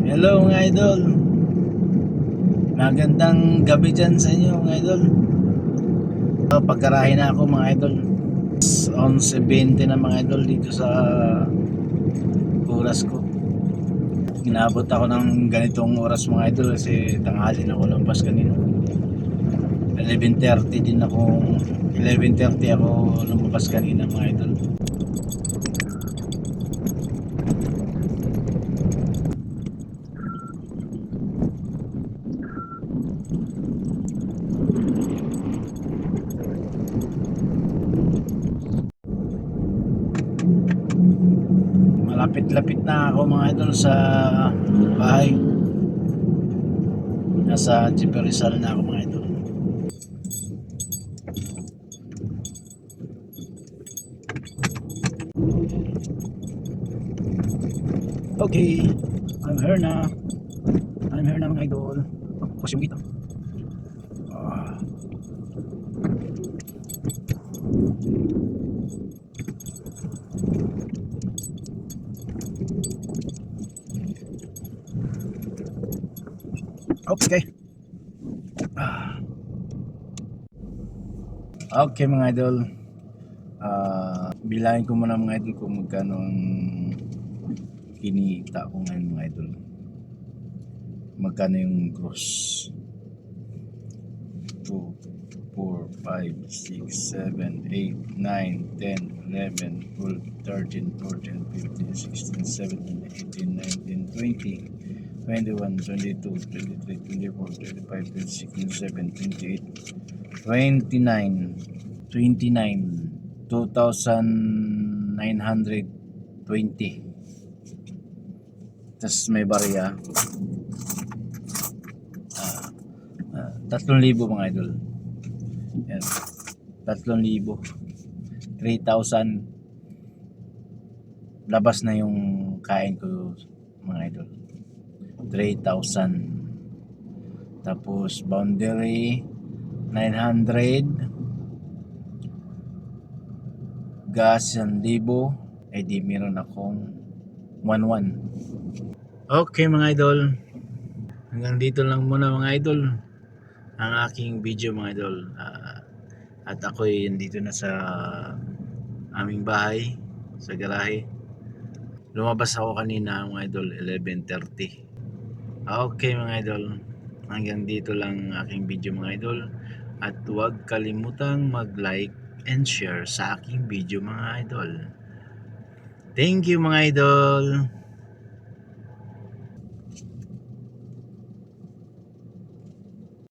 Hello mga idol. Magandang gabi dyan sa inyo mga idol. Pagkarahe na ako mga idol. 11:20 na mga idol dito sa oras ko. Inabot ako ng ganitong oras mga idol kasi tanghali na ako lampas kanina. 11:30 din ako. 11:30 ako lumabas kanina mga idol. Malapit-lapit na ako mga idol sa bahay. Nasa Jeep Rizal na ako mga idol. Okay, I'm here na. I'm here na mga idol. Tapos yung kita. Okay. Okay mga idol. Bilangin ko muna mga idol kung magkano ang kinita ko ngayon mga idol. Magkano yung gross. 2, 4, 5, 6, 7, 8, 9, 10, 11, 12, 13, 14, 15, 16, 17, 18, 19, 20, 21, 22, 23, 24, 25, 26, 27, 28, 29, 2,920. Tapos may barya. 3,000 mga idol. Yan. 3,000. 3,000. Labas na yung kain ko mga idol. 3,000. Tapos boundary 900. Gas 1,000. Eh di meron akong 1,100. Okay mga idol. Hanggang dito lang muna mga idol ang aking video mga idol. At ako'y nandito na sa aming bahay, sa garahe. Lumabas ako kanina mga idol, 11:30. Okay mga idol, hanggang dito lang ang aking video mga idol. At huwag kalimutang mag-like and share sa aking video mga idol. Thank you mga idol.